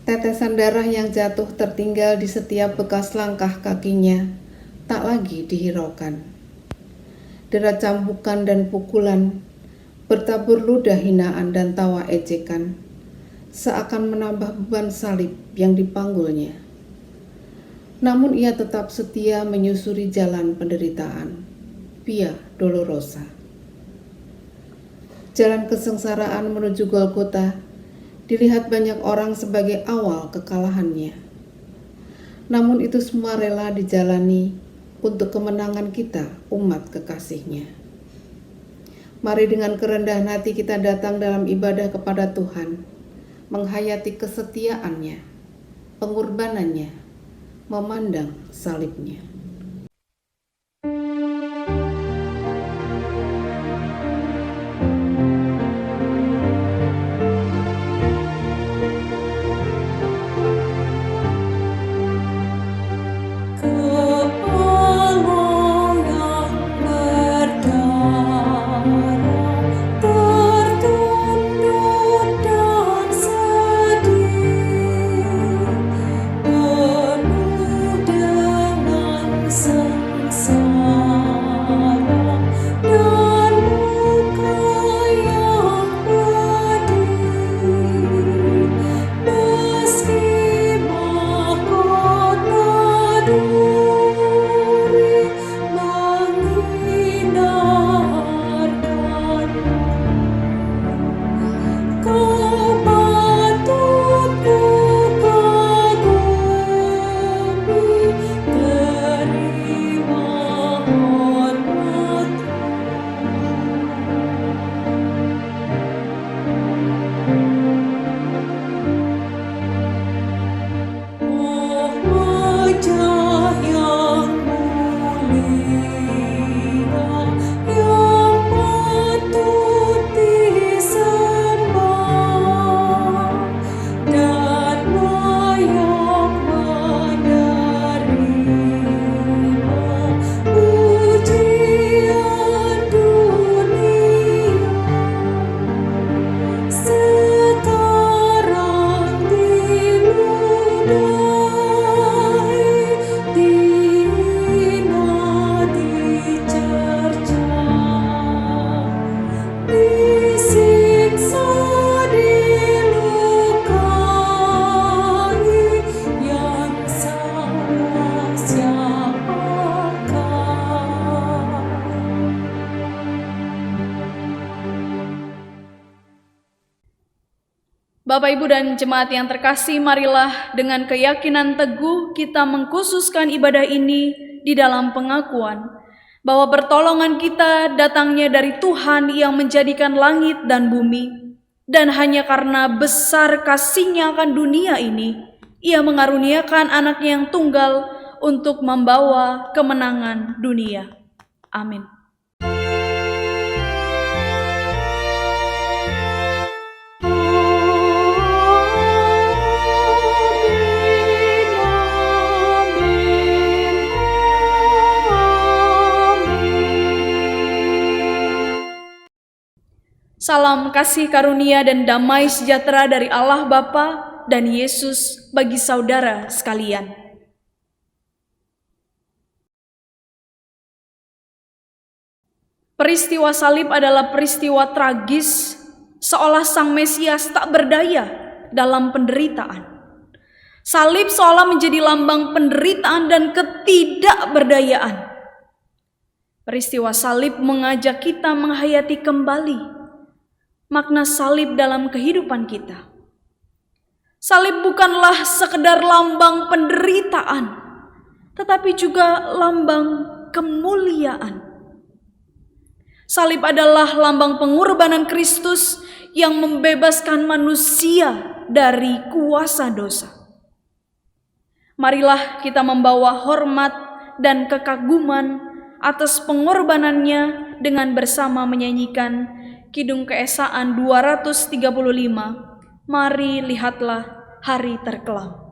Tetesan darah yang jatuh tertinggal di setiap bekas langkah kakinya tak lagi dihiraukan. Dera cambukan dan pukulan bertabur ludah hinaan dan tawa ejekan seakan menambah beban salib yang dipanggulnya. Namun ia tetap setia menyusuri jalan penderitaan, Via Dolorosa. Jalan kesengsaraan menuju Golgota dilihat banyak orang sebagai awal kekalahannya. Namun itu semua rela dijalani untuk kemenangan kita, umat kekasihnya. Mari dengan kerendahan hati kita datang dalam ibadah kepada Tuhan, menghayati kesetiaannya, pengorbanannya, memandang salibnya. Bapak, Ibu, dan jemaat yang terkasih, marilah dengan keyakinan teguh kita mengkhususkan ibadah ini di dalam pengakuan bahwa pertolongan kita datangnya dari Tuhan yang menjadikan langit dan bumi, dan hanya karena besar kasih-Nya akan dunia ini, Ia mengaruniakan Anak-Nya yang tunggal untuk membawa kemenangan dunia. Amin. Salam kasih karunia dan damai sejahtera dari Allah Bapa dan Yesus bagi saudara sekalian. Peristiwa salib adalah peristiwa tragis, seolah Sang Mesias tak berdaya dalam penderitaan. Salib seolah menjadi lambang penderitaan dan ketidakberdayaan. Peristiwa salib mengajak kita menghayati kembali makna salib dalam kehidupan kita. Salib bukanlah sekedar lambang penderitaan, tetapi juga lambang kemuliaan. Salib adalah lambang pengorbanan Kristus yang membebaskan manusia dari kuasa dosa. Marilah kita membawa hormat dan kekaguman atas pengorbanannya dengan bersama menyanyikan Kidung Keesaan 235, Mari lihatlah hari terkelam.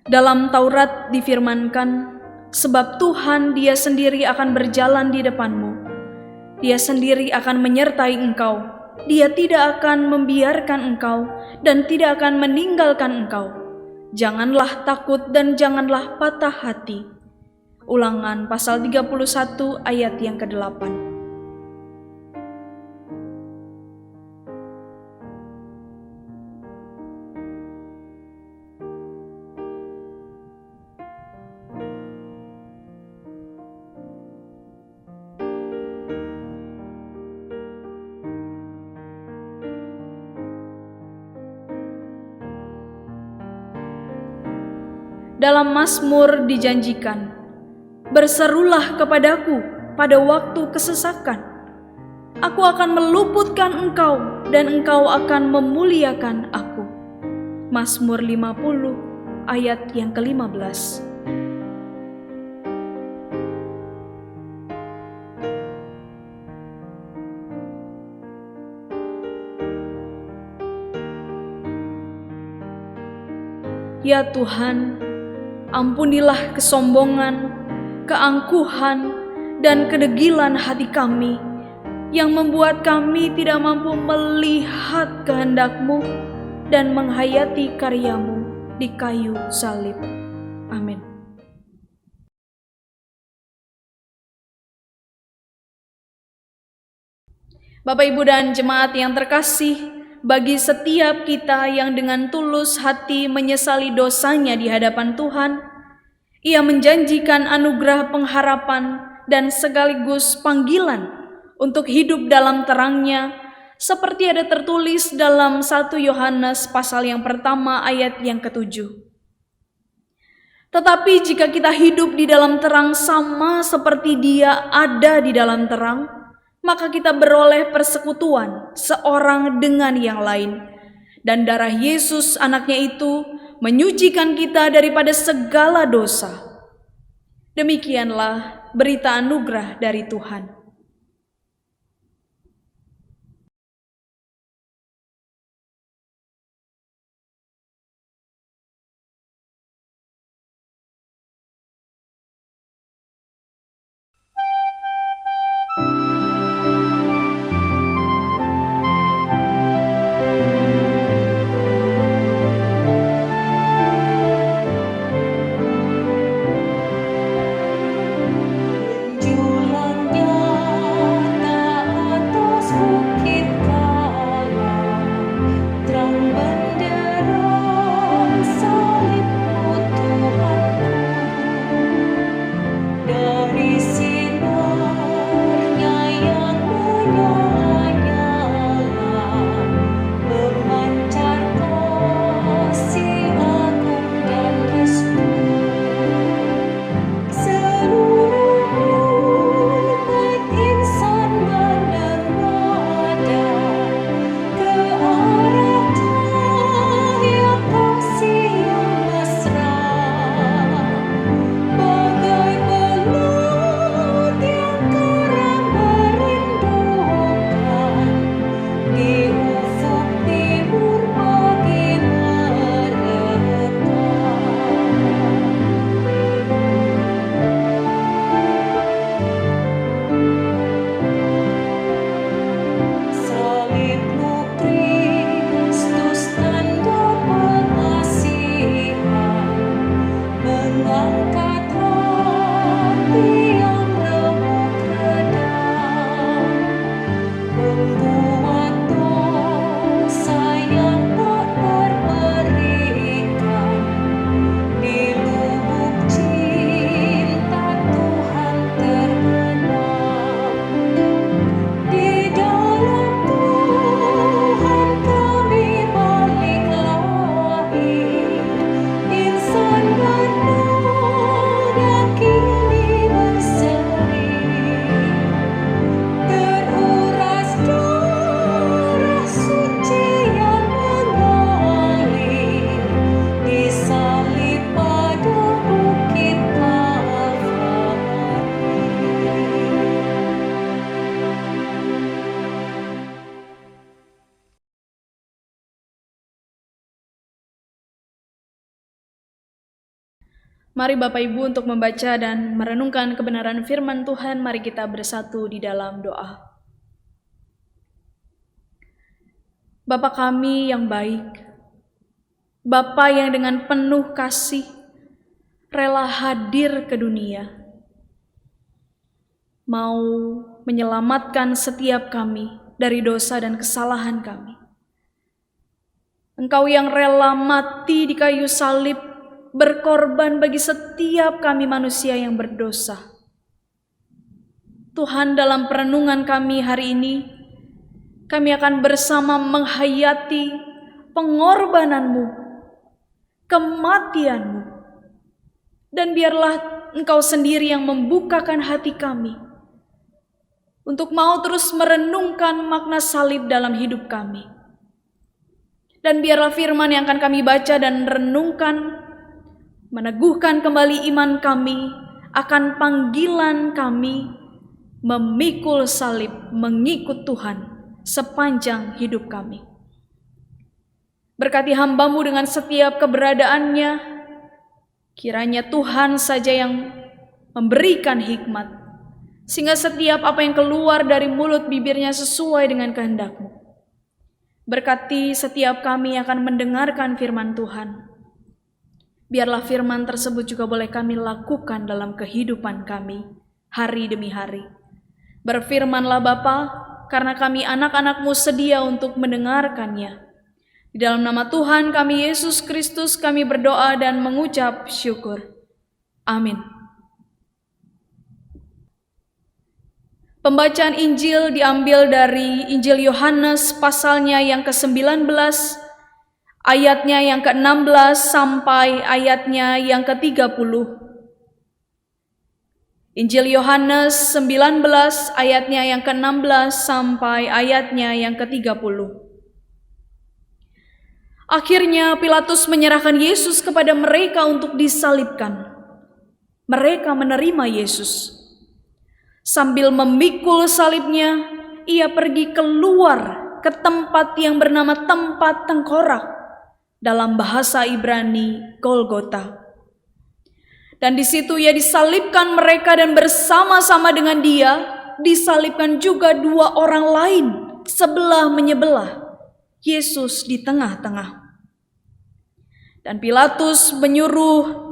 Dalam Taurat difirmankan, sebab Tuhan Dia sendiri akan berjalan di depanmu. Dia sendiri akan menyertai engkau. Dia tidak akan membiarkan engkau dan tidak akan meninggalkan engkau. Janganlah takut dan janganlah patah hati. Ulangan pasal 31 ayat yang ke-8. Dalam Mazmur dijanjikan, berserulah kepadaku pada waktu kesesakan. Aku akan meluputkan engkau dan engkau akan memuliakan aku. Mazmur 50 ayat yang ke-15. Ya Tuhan, ampunilah kesombongan, keangkuhan, dan kedegilan hati kami yang membuat kami tidak mampu melihat kehendak-Mu dan menghayati karya-Mu di kayu salib. Amin. Bapak, Ibu, dan jemaat yang terkasih, bagi setiap kita yang dengan tulus hati menyesali dosanya di hadapan Tuhan, Ia menjanjikan anugerah pengharapan dan sekaligus panggilan untuk hidup dalam terangnya, seperti ada tertulis dalam 1 Yohanes pasal yang pertama ayat yang ke-7. Tetapi jika kita hidup di dalam terang sama seperti Dia ada di dalam terang, maka kita beroleh persekutuan seorang dengan yang lain. Dan darah Yesus anaknya itu menyucikan kita daripada segala dosa. Demikianlah berita anugerah dari Tuhan. Mari Bapak Ibu untuk membaca dan merenungkan kebenaran firman Tuhan, mari kita bersatu di dalam doa. Bapa kami yang baik, Bapa yang dengan penuh kasih rela hadir ke dunia, mau menyelamatkan setiap kami dari dosa dan kesalahan kami. Engkau yang rela mati di kayu salib, berkorban bagi setiap kami manusia yang berdosa. Tuhan, dalam perenungan kami hari ini, kami akan bersama menghayati pengorbanan-Mu, kematian-Mu, dan biarlah Engkau sendiri yang membukakan hati kami untuk mau terus merenungkan makna salib dalam hidup kami. Dan biarlah firman yang akan kami baca dan renungkan meneguhkan kembali iman kami akan panggilan kami memikul salib, mengikut Tuhan sepanjang hidup kami. Berkati hamba-Mu dengan setiap keberadaannya, kiranya Tuhan saja yang memberikan hikmat, sehingga setiap apa yang keluar dari mulut bibirnya sesuai dengan kehendak-Mu. Berkati setiap kami yang akan mendengarkan firman Tuhan. Biarlah firman tersebut juga boleh kami lakukan dalam kehidupan kami hari demi hari. Berfirmanlah Bapa, karena kami anak-anak-Mu sedia untuk mendengarkannya. Di dalam nama Tuhan kami Yesus Kristus kami berdoa dan mengucap syukur. Amin. Pembacaan Injil diambil dari Injil Yohanes pasalnya yang ke-19, ayatnya yang ke-16 sampai ayatnya yang ke-30. Injil Yohanes 19 ayatnya yang ke-16 sampai ayatnya yang ke-30. Akhirnya Pilatus menyerahkan Yesus kepada mereka untuk disalibkan. Mereka menerima Yesus. Sambil memikul salibnya, ia pergi keluar ke tempat yang bernama tempat tengkorak, dalam bahasa Ibrani Golgota. Dan di situ ia disalibkan mereka, dan bersama-sama dengan dia disalibkan juga dua orang lain sebelah menyebelah, Yesus di tengah-tengah. Dan Pilatus menyuruh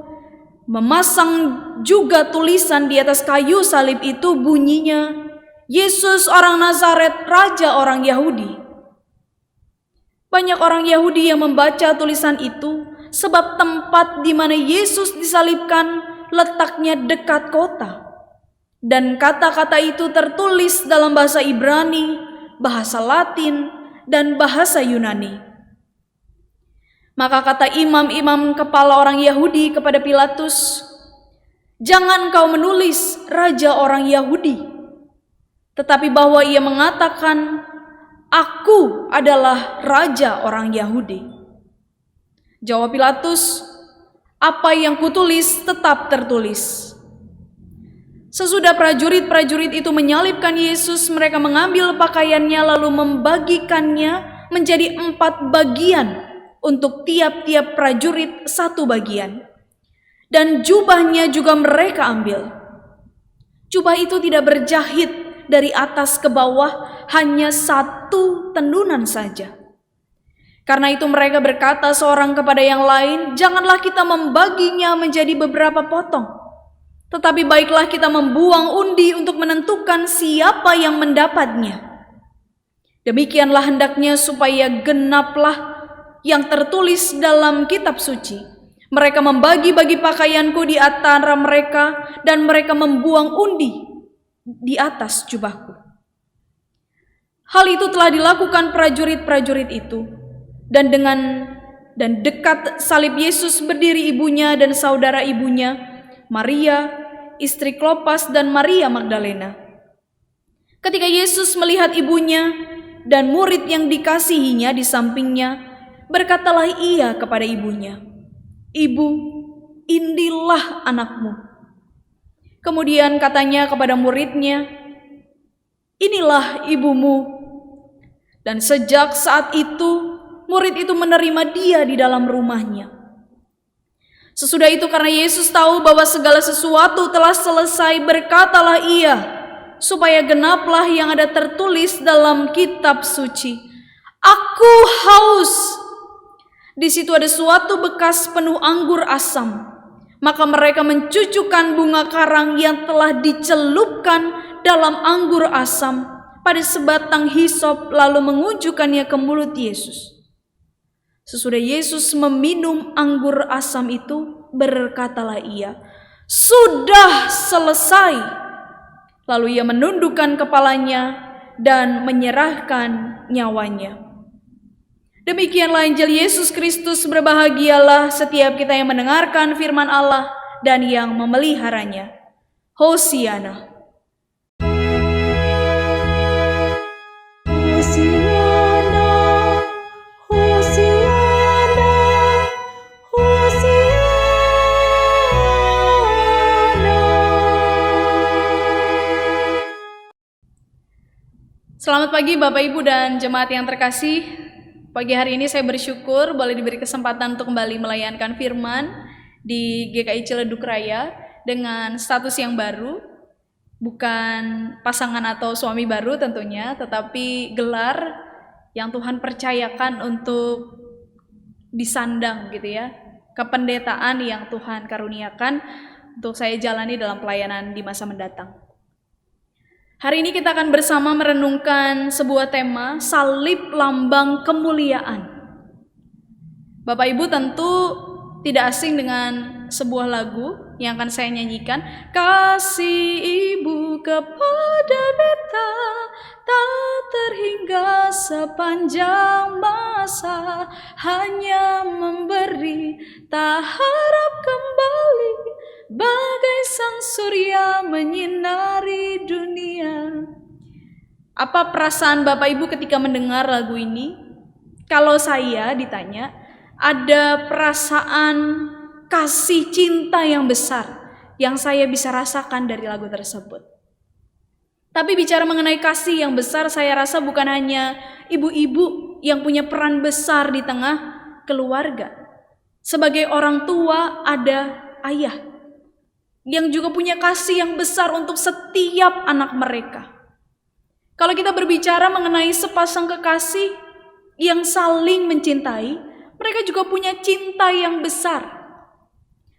memasang juga tulisan di atas kayu salib itu, bunyinya, Yesus orang Nazaret, Raja orang Yahudi. Banyak orang Yahudi yang membaca tulisan itu, sebab tempat di mana Yesus disalibkan letaknya dekat kota. Dan kata-kata itu tertulis dalam bahasa Ibrani, bahasa Latin, dan bahasa Yunani. Maka kata imam-imam kepala orang Yahudi kepada Pilatus, "Jangan kau menulis Raja orang Yahudi, tetapi bahwa ia mengatakan, Aku adalah Raja orang Yahudi." Jawab Pilatus, "Apa yang kutulis tetap tertulis." Sesudah prajurit-prajurit itu menyalibkan Yesus, mereka mengambil pakaiannya lalu membagikannya menjadi 4 bagian, untuk tiap-tiap prajurit 1 bagian. Dan jubahnya juga mereka ambil. Jubah itu tidak berjahit dari atas ke bawah, hanya 1 tendunan saja. Karena itu mereka berkata seorang kepada yang lain, "Janganlah kita membaginya menjadi beberapa potong, tetapi baiklah kita membuang undi untuk menentukan siapa yang mendapatnya. Demikianlah hendaknya supaya genaplah yang tertulis dalam kitab suci. Mereka membagi-bagi pakaianku di antara mereka, dan mereka membuang undi di atas jubahku." Hal itu telah dilakukan prajurit-prajurit itu, dan dekat salib Yesus berdiri ibunya dan saudara ibunya, Maria, istri Klopas, dan Maria Magdalena. Ketika Yesus melihat ibunya dan murid yang dikasihinya di sampingnya, berkatalah ia kepada ibunya, "Ibu, inilah anakmu." Kemudian katanya kepada muridnya, "Inilah ibumu." Dan sejak saat itu, murid itu menerima dia di dalam rumahnya. Sesudah itu, karena Yesus tahu bahwa segala sesuatu telah selesai, berkatalah ia, supaya genaplah yang ada tertulis dalam kitab suci, "Aku haus." Di situ ada suatu bekas penuh anggur asam. Maka mereka mencucukkan bunga karang yang telah dicelupkan dalam anggur asam pada sebatang hisop, lalu mengunjukkannya ke mulut Yesus. Sesudah Yesus meminum anggur asam itu, berkatalah ia, "Sudah selesai." Lalu ia menundukkan kepalanya dan menyerahkan nyawanya. Demikianlah Injil Yesus Kristus. Berbahagialah setiap kita yang mendengarkan firman Allah dan yang memeliharanya. Hosiana. Hosiana, Hosiana, Hosiana. Selamat pagi Bapak Ibu dan jemaat yang terkasih. Pagi hari ini saya bersyukur boleh diberi kesempatan untuk kembali melayankan firman di GKI Ciledug Raya dengan status yang baru, bukan pasangan atau suami baru tentunya, tetapi gelar yang Tuhan percayakan untuk disandang gitu ya, kependetaan yang Tuhan karuniakan untuk saya jalani dalam pelayanan di masa mendatang. Hari ini kita akan bersama merenungkan sebuah tema, salib lambang kemuliaan. Bapak Ibu tentu tidak asing dengan sebuah lagu yang akan saya nyanyikan. Kasih ibu kepada beta tak terhingga sepanjang masa, hanya memberi tak harap kembali, bagai sang surya menyinari dunia. Apa perasaan Bapak Ibu ketika mendengar lagu ini? Kalau saya ditanya, ada perasaan kasih cinta yang besar yang saya bisa rasakan dari lagu tersebut. Tapi bicara mengenai kasih yang besar, saya rasa bukan hanya ibu-ibu yang punya peran besar di tengah keluarga. Sebagai orang tua ada ayah yang juga punya kasih yang besar untuk setiap anak mereka. Kalau kita berbicara mengenai sepasang kekasih yang saling mencintai, mereka juga punya cinta yang besar.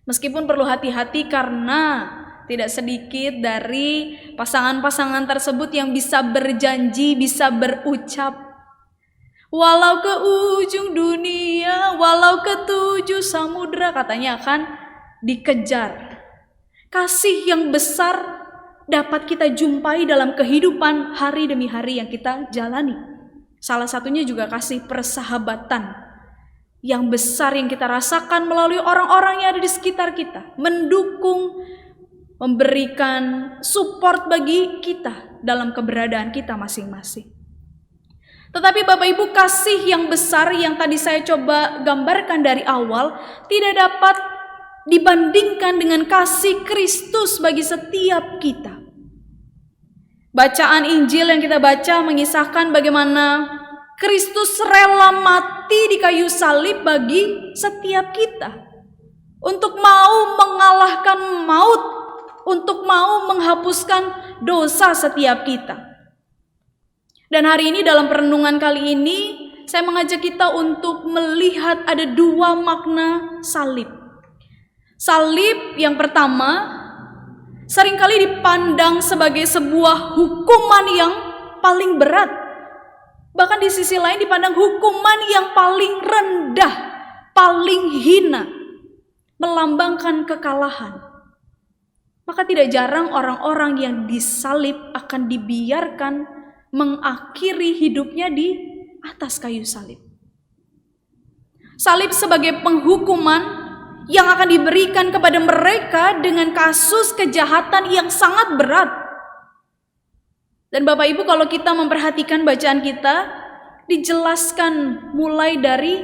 Meskipun perlu hati-hati karena tidak sedikit dari pasangan-pasangan tersebut yang bisa berjanji, bisa berucap, walau ke ujung dunia, walau ke 7 samudra, katanya akan dikejar. Kasih yang besar dapat kita jumpai dalam kehidupan hari demi hari yang kita jalani. Salah satunya juga kasih persahabatan yang besar yang kita rasakan melalui orang-orang yang ada di sekitar kita, mendukung, memberikan support bagi kita dalam keberadaan kita masing-masing. Tetapi Bapak Ibu, kasih yang besar yang tadi saya coba gambarkan dari awal tidak dapat dibandingkan dengan kasih Kristus bagi setiap kita. Bacaan Injil yang kita baca mengisahkan bagaimana Kristus rela mati di kayu salib bagi setiap kita, untuk mau mengalahkan maut, untuk mau menghapuskan dosa setiap kita. Dan hari ini dalam perenungan kali ini saya mengajak kita untuk melihat ada 2 makna salib. Salib yang pertama seringkali dipandang sebagai sebuah hukuman yang paling berat. Bahkan di sisi lain dipandang hukuman yang paling rendah, paling hina, melambangkan kekalahan. Maka tidak jarang orang-orang yang disalib akan dibiarkan mengakhiri hidupnya di atas kayu salib. Salib sebagai penghukuman yang akan diberikan kepada mereka dengan kasus kejahatan yang sangat berat. Dan Bapak Ibu, kalau kita memperhatikan bacaan kita, dijelaskan mulai dari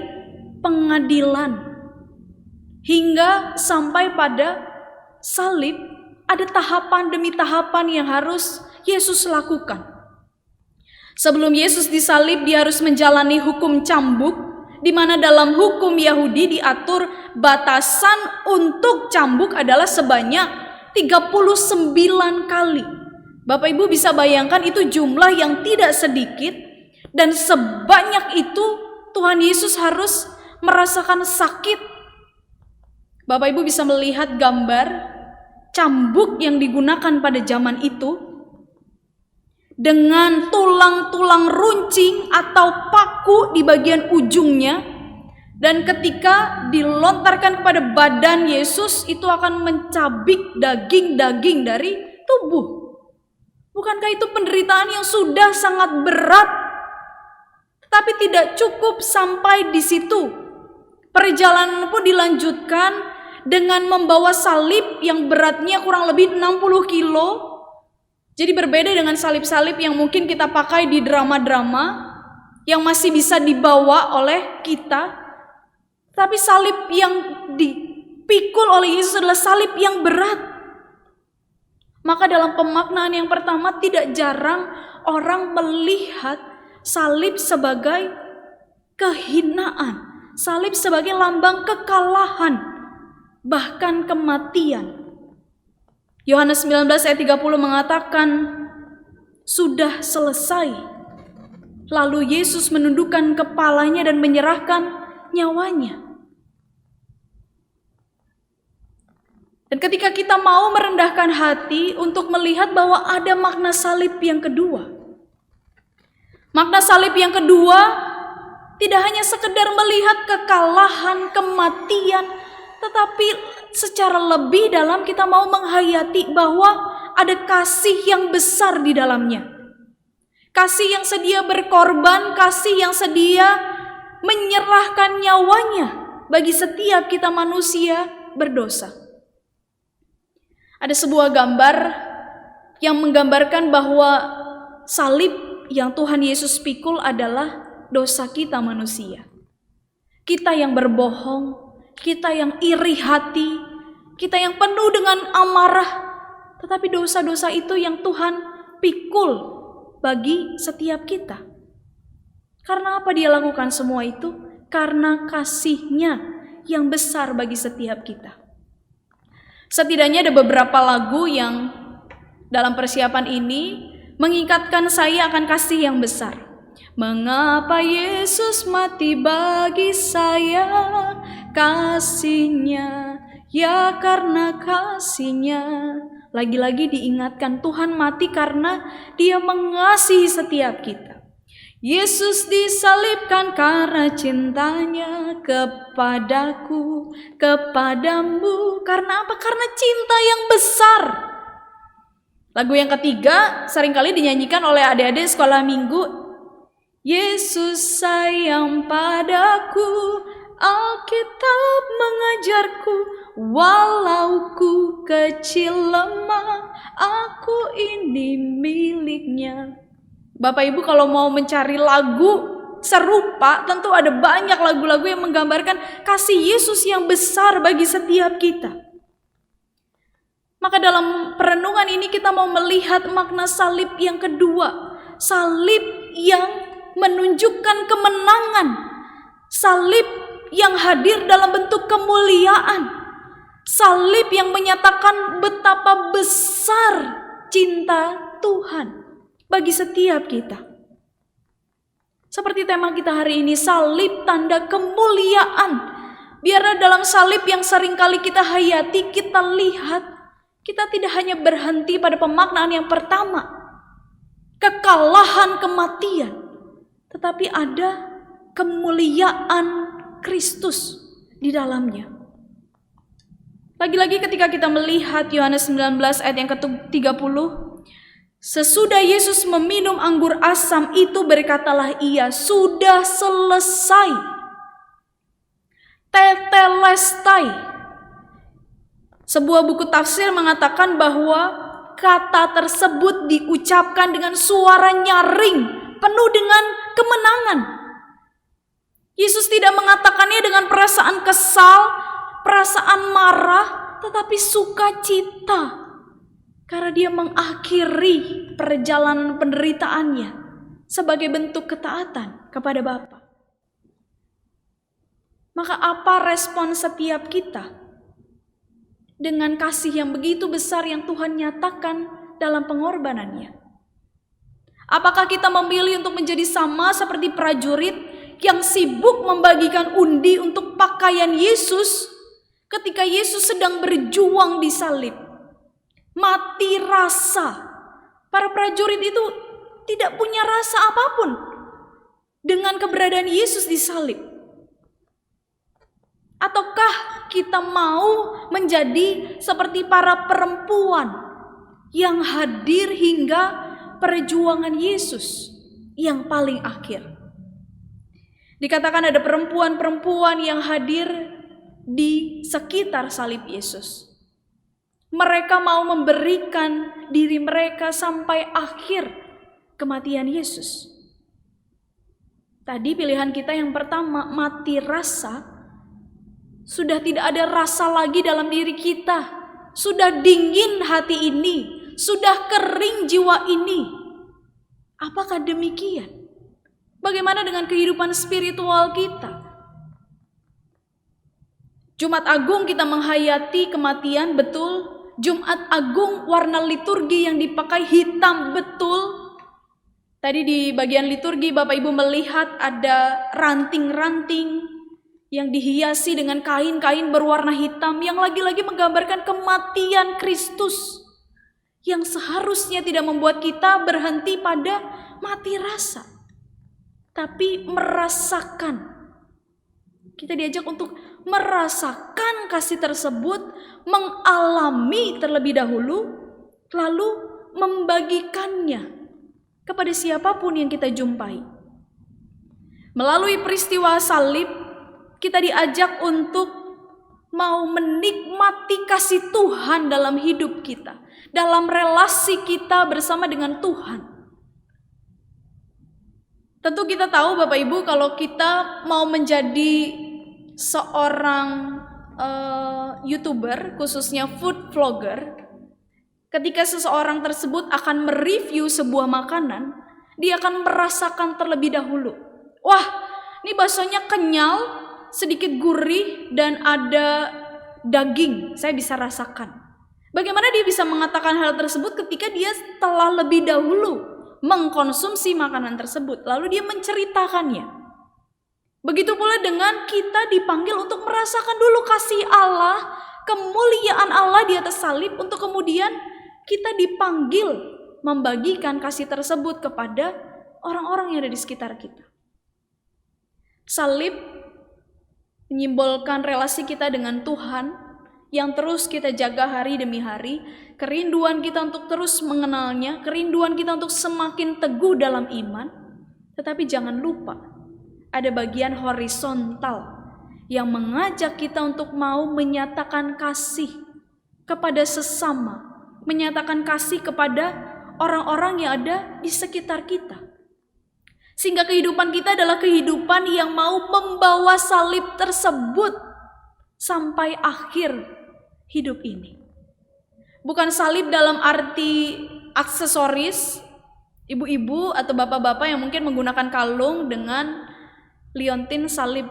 pengadilan hingga sampai pada salib. Ada tahapan demi tahapan yang harus Yesus lakukan. Sebelum Yesus disalib, dia harus menjalani hukum cambuk, di mana dalam hukum Yahudi diatur batasan untuk cambuk adalah sebanyak 39 kali. Bapak Ibu bisa bayangkan itu jumlah yang tidak sedikit, dan sebanyak itu Tuhan Yesus harus merasakan sakit. Bapak Ibu bisa melihat gambar cambuk yang digunakan pada zaman itu dengan tulang-tulang runcing atau paku di bagian ujungnya, dan ketika dilontarkan kepada badan Yesus itu akan mencabik daging-daging dari tubuh. Bukankah itu penderitaan yang sudah sangat berat? Tapi tidak cukup sampai di situ. Perjalanan pun dilanjutkan dengan membawa salib yang beratnya kurang lebih 60 kilo. Jadi berbeda dengan salib-salib yang mungkin kita pakai di drama-drama yang masih bisa dibawa oleh kita. Tapi salib yang dipikul oleh Yesus adalah salib yang berat. Maka dalam pemaknaan yang pertama tidak jarang orang melihat salib sebagai kehinaan, salib sebagai lambang kekalahan, bahkan kematian. Yohanes 19 ayat 30 mengatakan, sudah selesai. Lalu Yesus menundukkan kepalanya dan menyerahkan nyawanya. Dan ketika kita mau merendahkan hati untuk melihat bahwa ada makna salib yang kedua. Makna salib yang kedua tidak hanya sekedar melihat kekalahan, kematian, tetapi secara lebih dalam kita mau menghayati bahwa ada kasih yang besar di dalamnya. Kasih yang sedia berkorban, kasih yang sedia menyerahkan nyawanya bagi setiap kita manusia berdosa. Ada sebuah gambar yang menggambarkan bahwa salib yang Tuhan Yesus pikul adalah dosa kita manusia. Kita yang berbohong, kita yang iri hati, kita yang penuh dengan amarah, tetapi dosa-dosa itu yang Tuhan pikul bagi setiap kita. Karena apa Dia lakukan semua itu? Karena kasih-Nya yang besar bagi setiap kita. Setidaknya ada beberapa lagu yang dalam persiapan ini mengingatkan saya akan kasih yang besar. Mengapa Yesus mati bagi saya? Kasih-Nya, ya karena kasih-Nya. Lagi-lagi diingatkan Tuhan mati karena Dia mengasihi setiap kita. Yesus disalibkan karena cintanya kepadaku, kepadamu. Karena apa? Karena cinta yang besar. Lagu yang ketiga seringkali dinyanyikan oleh adik-adik sekolah minggu. Yesus sayang padaku, Alkitab mengajarku, walau ku kecil lemah, aku ini miliknya. Bapak Ibu kalau mau mencari lagu serupa, tentu ada banyak lagu-lagu yang menggambarkan kasih Yesus yang besar bagi setiap kita. Maka dalam perenungan ini kita mau melihat makna salib yang kedua. Salib yang menunjukkan kemenangan. Salib yang hadir dalam bentuk kemuliaan. Salib yang menyatakan betapa besar cinta Tuhan bagi setiap kita. Seperti tema kita hari ini, salib tanda kemuliaan. Biar dalam salib yang seringkali kita hayati, kita lihat, kita tidak hanya berhenti pada pemaknaan yang pertama, kekalahan kematian, tetapi ada kemuliaan Kristus di dalamnya. Lagi-lagi ketika kita melihat Yohanes 19 ayat yang ke-30, sesudah Yesus meminum anggur asam itu berkatalah Ia, sudah selesai. Tetelestai. Sebuah buku tafsir mengatakan bahwa kata tersebut diucapkan dengan suara nyaring, penuh dengan kemenangan. Yesus tidak mengatakannya dengan perasaan kesal, perasaan marah, tetapi sukacita. Karena Dia mengakhiri perjalanan penderitaannya sebagai bentuk ketaatan kepada Bapa. Maka apa respon setiap kita dengan kasih yang begitu besar yang Tuhan nyatakan dalam pengorbanannya? Apakah kita memilih untuk menjadi sama seperti prajurit yang sibuk membagikan undi untuk pakaian Yesus ketika Yesus sedang berjuang di salib? Mati rasa. Para prajurit itu tidak punya rasa apapun dengan keberadaan Yesus di salib. Ataukah kita mau menjadi seperti para perempuan yang hadir hingga perjuangan Yesus yang paling akhir? Dikatakan ada perempuan-perempuan yang hadir di sekitar salib Yesus. Mereka mau memberikan diri mereka sampai akhir kematian Yesus. Tadi pilihan kita yang pertama, mati rasa. Sudah tidak ada rasa lagi dalam diri kita. Sudah dingin hati ini. Sudah kering jiwa ini. Apakah demikian? Bagaimana dengan kehidupan spiritual kita? Jumat Agung kita menghayati kematian, betul. Jumat Agung warna liturgi yang dipakai hitam, betul. Tadi di bagian liturgi Bapak Ibu melihat ada ranting-ranting yang dihiasi dengan kain-kain berwarna hitam yang lagi-lagi menggambarkan kematian Kristus yang seharusnya tidak membuat kita berhenti pada mati rasa, tapi merasakan. Kita diajak untuk merasakan kasih tersebut, mengalami terlebih dahulu, lalu membagikannya kepada siapapun yang kita jumpai. Melalui peristiwa salib, kita diajak untuk mau menikmati kasih Tuhan dalam hidup kita, dalam relasi kita bersama dengan Tuhan. Tentu kita tahu Bapak Ibu, kalau kita mau menjadi seorang YouTuber, khususnya food vlogger, ketika seseorang tersebut akan mereview sebuah makanan, dia akan merasakan terlebih dahulu. Wah, ini baksonya kenyal, sedikit gurih, dan ada daging. Saya bisa rasakan. Bagaimana dia bisa mengatakan hal tersebut ketika dia telah lebih dahulu mengkonsumsi makanan tersebut, lalu dia menceritakannya. Begitu pula dengan kita dipanggil untuk merasakan dulu kasih Allah, kemuliaan Allah di atas salib, untuk kemudian kita dipanggil membagikan kasih tersebut kepada orang-orang yang ada di sekitar kita. Salib menyimbolkan relasi kita dengan Tuhan yang terus kita jaga hari demi hari, kerinduan kita untuk terus mengenalnya, kerinduan kita untuk semakin teguh dalam iman. Tetapi jangan lupa, ada bagian horizontal yang mengajak kita untuk mau menyatakan kasih kepada sesama, menyatakan kasih kepada orang-orang yang ada di sekitar kita. Sehingga kehidupan kita adalah kehidupan yang mau membawa salib tersebut sampai akhir hidup ini. Bukan salib dalam arti aksesoris, ibu-ibu atau bapak-bapak yang mungkin menggunakan kalung dengan liontin salib,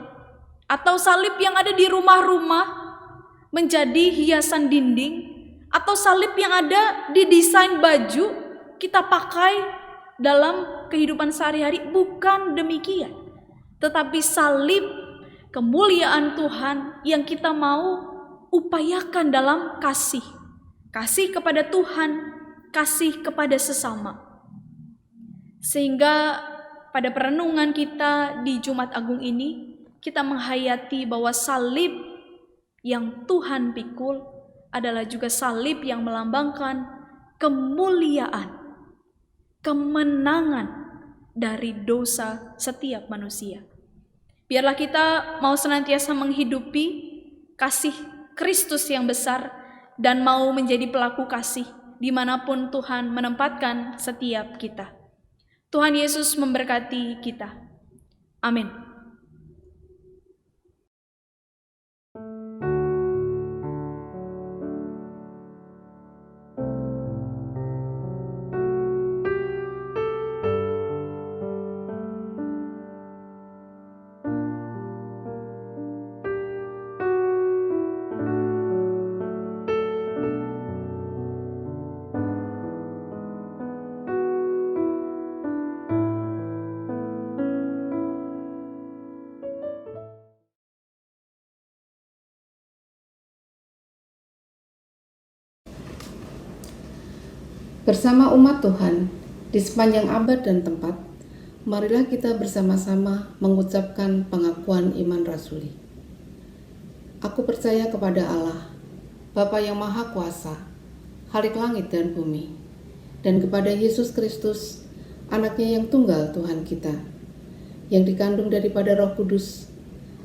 atau salib yang ada di rumah-rumah menjadi hiasan dinding, atau salib yang ada di desain baju kita pakai dalam kehidupan sehari-hari. Bukan demikian, tetapi salib kemuliaan Tuhan yang kita mau upayakan dalam kasih kepada Tuhan, kasih kepada sesama. Sehingga pada perenungan kita di Jumat Agung ini, kita menghayati bahwa salib yang Tuhan pikul adalah juga salib yang melambangkan kemuliaan, kemenangan dari dosa setiap manusia. Biarlah kita mau senantiasa menghidupi kasih Kristus yang besar dan mau menjadi pelaku kasih dimanapun Tuhan menempatkan setiap kita. Tuhan Yesus memberkati kita. Amin. Bersama umat Tuhan di sepanjang abad dan tempat, marilah kita bersama-sama mengucapkan pengakuan iman rasuli. Aku percaya kepada Allah, Bapa yang Maha Kuasa, Khalik langit dan bumi, dan kepada Yesus Kristus, Anaknya yang tunggal Tuhan kita, yang dikandung daripada Roh Kudus,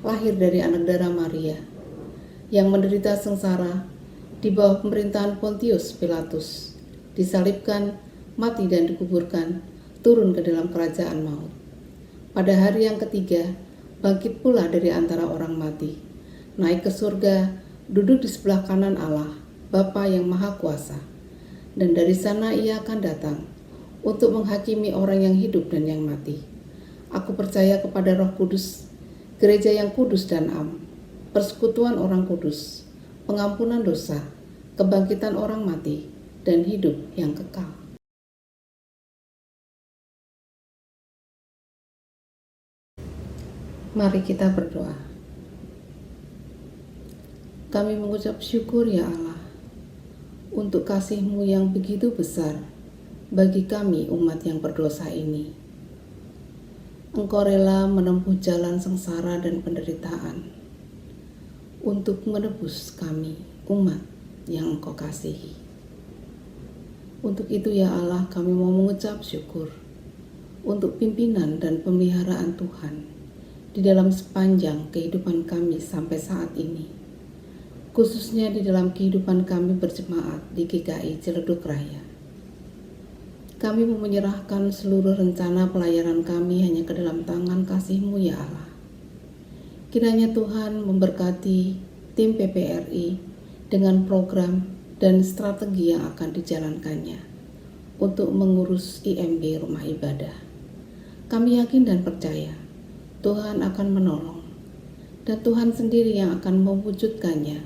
lahir dari anak darah Maria, yang menderita sengsara di bawah pemerintahan Pontius Pilatus, disalibkan, mati dan dikuburkan, turun ke dalam kerajaan maut. Pada hari yang ketiga, bangkit pula dari antara orang mati, naik ke surga, duduk di sebelah kanan Allah, Bapa yang Maha Kuasa. Dan dari sana ia akan datang untuk menghakimi orang yang hidup dan yang mati. Aku percaya kepada Roh Kudus, gereja yang kudus dan am, persekutuan orang kudus, pengampunan dosa, kebangkitan orang mati, dan hidup yang kekal. Mari kita berdoa. Kami mengucap syukur ya Allah, untuk kasih-Mu yang begitu besar bagi kami umat yang berdosa ini. Engkau rela menempuh jalan sengsara dan penderitaan untuk menebus kami, umat yang Engkau kasihi. Untuk itu ya Allah, kami mau mengucap syukur untuk pimpinan dan pemeliharaan Tuhan di dalam sepanjang kehidupan kami sampai saat ini, khususnya di dalam kehidupan kami berjemaat di GKI Ciledug Raya. Kami mau menyerahkan seluruh rencana pelayanan kami hanya ke dalam tangan kasih-Mu ya Allah. Kiranya Tuhan memberkati tim PPRI dengan program dan strategi yang akan dijalankannya untuk mengurus IMB Rumah Ibadah. Kami yakin dan percaya Tuhan akan menolong, dan Tuhan sendiri yang akan mewujudkannya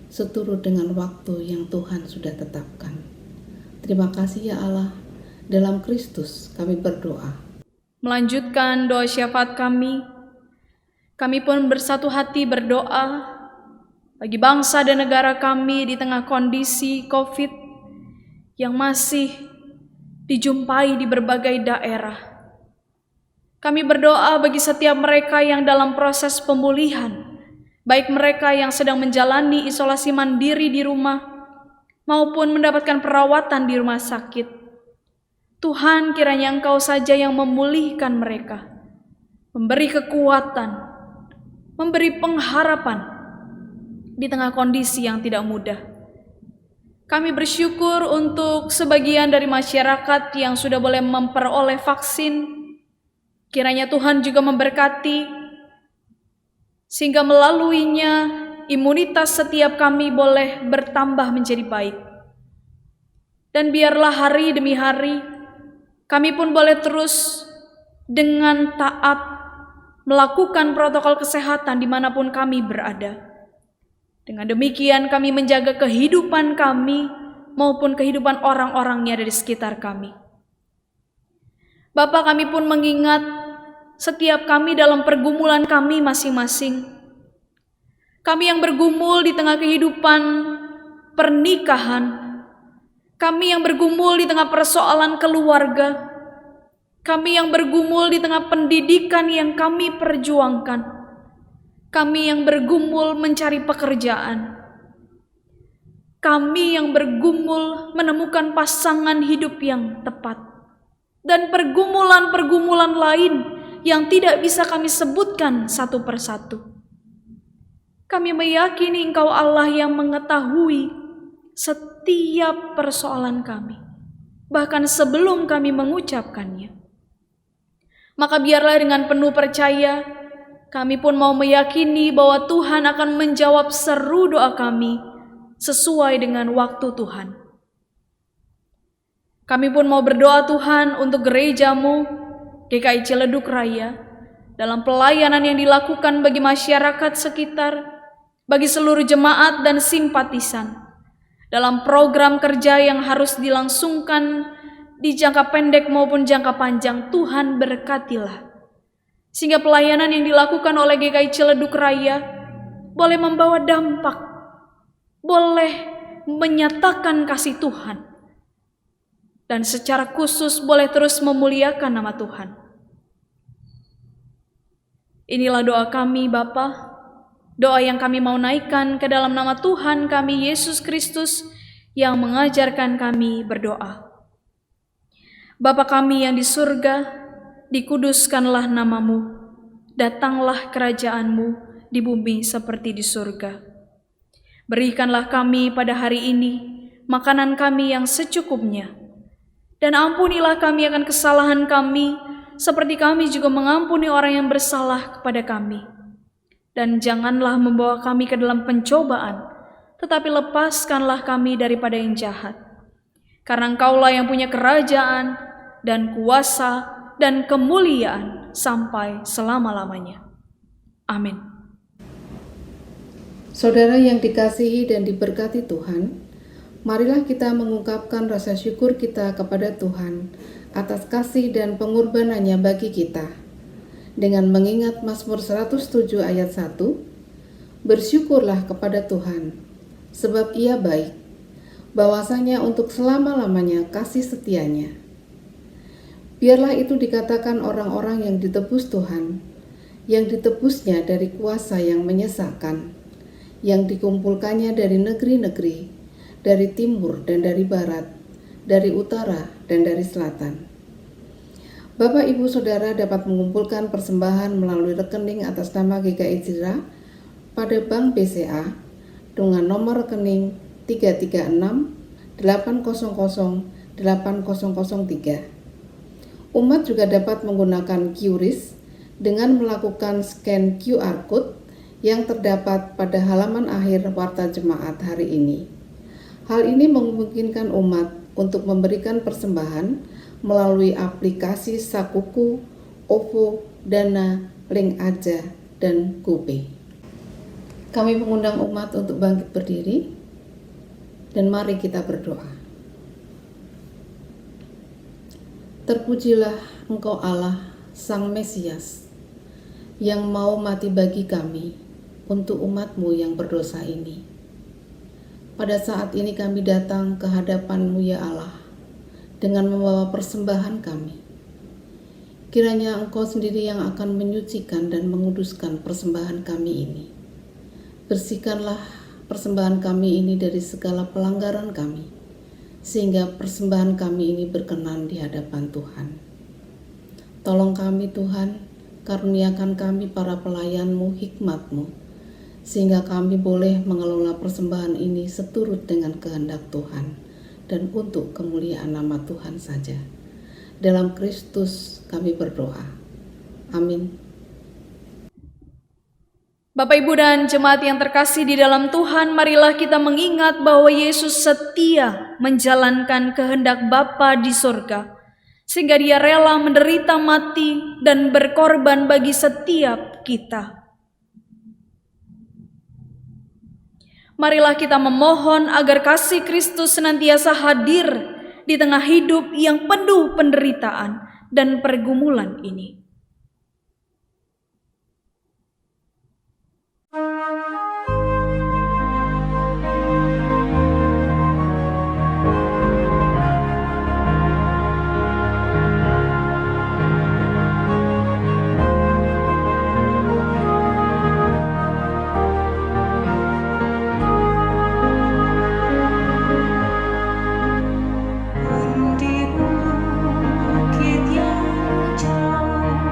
seturut dengan waktu yang Tuhan sudah tetapkan. Terima kasih ya Allah, dalam Kristus kami berdoa. Melanjutkan doa syafaat kami pun bersatu hati berdoa bagi bangsa dan negara kami di tengah kondisi COVID yang masih dijumpai di berbagai daerah. Kami berdoa bagi setiap mereka yang dalam proses pemulihan, baik mereka yang sedang menjalani isolasi mandiri di rumah maupun mendapatkan perawatan di rumah sakit. Tuhan, kiranya Engkau saja yang memulihkan mereka, memberi kekuatan, memberi pengharapan di tengah kondisi yang tidak mudah. Kami bersyukur untuk sebagian dari masyarakat yang sudah boleh memperoleh vaksin. Kiranya Tuhan juga memberkati, sehingga melaluinya imunitas setiap kami boleh bertambah menjadi baik. Dan biarlah hari demi hari, kami pun boleh terus dengan taat melakukan protokol kesehatan dimanapun kami berada. Dengan demikian kami menjaga kehidupan kami maupun kehidupan orang-orang yang ada di sekitar kami. Bapa, kami pun mengingat setiap kami dalam pergumulan kami masing-masing. Kami yang bergumul di tengah kehidupan pernikahan, kami yang bergumul di tengah persoalan keluarga, kami yang bergumul di tengah pendidikan yang kami perjuangkan, kami yang bergumul mencari pekerjaan, kami yang bergumul menemukan pasangan hidup yang tepat, dan pergumulan-pergumulan lain yang tidak bisa kami sebutkan satu persatu. Kami meyakini Engkau Allah yang mengetahui setiap persoalan kami, bahkan sebelum kami mengucapkannya. Maka biarlah dengan penuh percaya, kami pun mau meyakini bahwa Tuhan akan menjawab seru doa kami sesuai dengan waktu Tuhan. Kami pun mau berdoa Tuhan untuk gereja-Mu GKI Ciledug Raya dalam pelayanan yang dilakukan bagi masyarakat sekitar, bagi seluruh jemaat dan simpatisan, dalam program kerja yang harus dilangsungkan di jangka pendek maupun jangka panjang. Tuhan berkatilah, sehingga pelayanan yang dilakukan oleh GKI Ciledug Raya boleh membawa dampak, boleh menyatakan kasih Tuhan, dan secara khusus boleh terus memuliakan nama Tuhan. Inilah doa kami Bapa, doa yang kami mau naikkan ke dalam nama Tuhan kami Yesus Kristus yang mengajarkan kami berdoa. Bapa kami yang di surga, dikuduskanlah nama-Mu, datanglah kerajaan-Mu di bumi seperti di surga. Berikanlah kami pada hari ini makanan kami yang secukupnya, dan ampunilah kami akan kesalahan kami, seperti kami juga mengampuni orang yang bersalah kepada kami. Dan janganlah membawa kami ke dalam pencobaan, tetapi lepaskanlah kami daripada yang jahat. Karena Engkaulah yang punya kerajaan dan kuasa dan kemuliaan sampai selama-lamanya. Amin. Saudara yang dikasihi dan diberkati Tuhan, marilah kita mengungkapkan rasa syukur kita kepada Tuhan atas kasih dan pengorbanannya bagi kita, dengan mengingat Mazmur 107 ayat 1, bersyukurlah kepada Tuhan, sebab Ia baik, bahwasanya untuk selama-lamanya kasih setianya. Biarlah itu dikatakan orang-orang yang ditebus Tuhan, yang ditebusnya dari kuasa yang menyesakan, yang dikumpulkannya dari negeri-negeri, dari timur dan dari barat, dari utara dan dari selatan. Bapak, Ibu, Saudara dapat mengumpulkan persembahan melalui rekening atas nama GKI Citra pada Bank BCA dengan nomor rekening 336 800 8003. Umat juga dapat menggunakan QRIS dengan melakukan scan QR Code yang terdapat pada halaman akhir Warta Jemaat hari ini. Hal ini memungkinkan umat untuk memberikan persembahan melalui aplikasi Sakuku, OVO, Dana, Link Aja, dan GoPay. Kami mengundang umat untuk bangkit berdiri dan mari kita berdoa. Terpujilah Engkau Allah, Sang Mesias, yang mau mati bagi kami untuk umat-Mu yang berdosa ini. Pada saat ini kami datang ke hadapan-Mu ya Allah, dengan membawa persembahan kami. Kiranya Engkau sendiri yang akan menyucikan dan menguduskan persembahan kami ini. Bersihkanlah persembahan kami ini dari segala pelanggaran kami, sehingga persembahan kami ini berkenan di hadapan Tuhan. Tolong kami Tuhan, karuniakan kami para pelayan-Mu hikmat-Mu, sehingga kami boleh mengelola persembahan ini seturut dengan kehendak Tuhan dan untuk kemuliaan nama Tuhan saja. Dalam Kristus kami berdoa. Amin. Bapak, Ibu, dan jemaat yang terkasih di dalam Tuhan, marilah kita mengingat bahwa Yesus setia menjalankan kehendak Bapa di surga, sehingga Dia rela menderita mati dan berkorban bagi setiap kita. Marilah kita memohon agar kasih Kristus senantiasa hadir di tengah hidup yang penuh penderitaan dan pergumulan ini. Di bukit yang jauh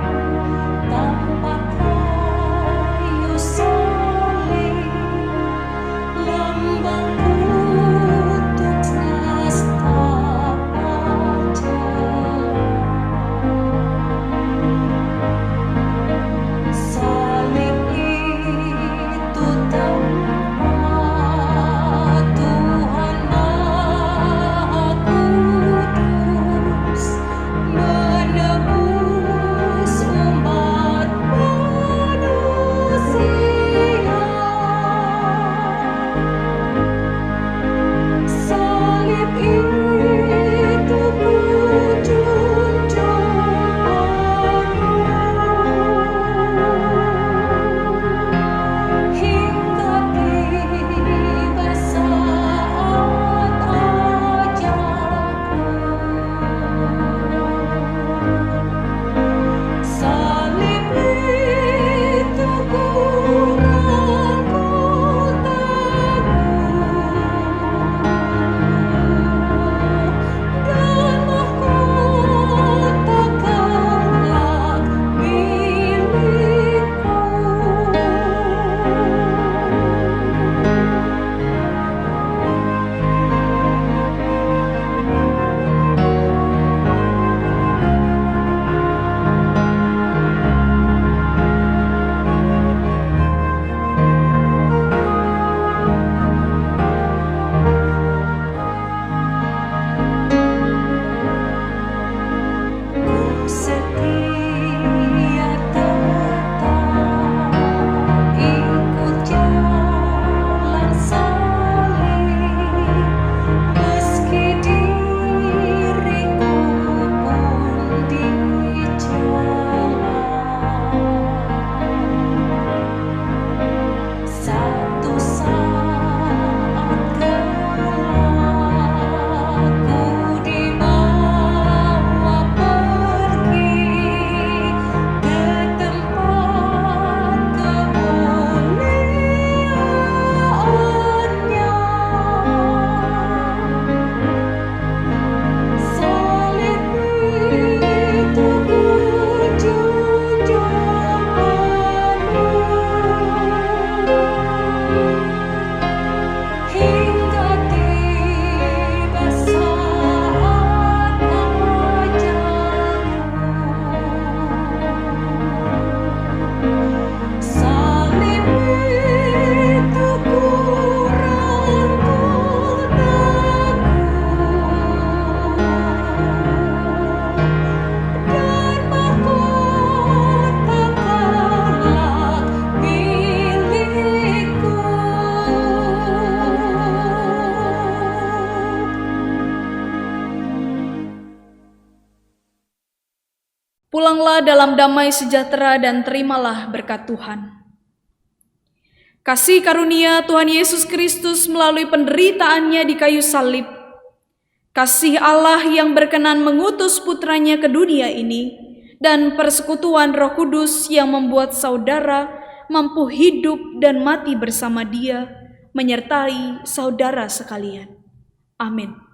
Pulanglah dalam damai sejahtera dan terimalah berkat Tuhan. Kasih karunia Tuhan Yesus Kristus melalui penderitaannya di kayu salib, kasih Allah yang berkenan mengutus putranya ke dunia ini, dan persekutuan Roh Kudus yang membuat saudara mampu hidup dan mati bersama Dia, menyertai saudara sekalian. Amin.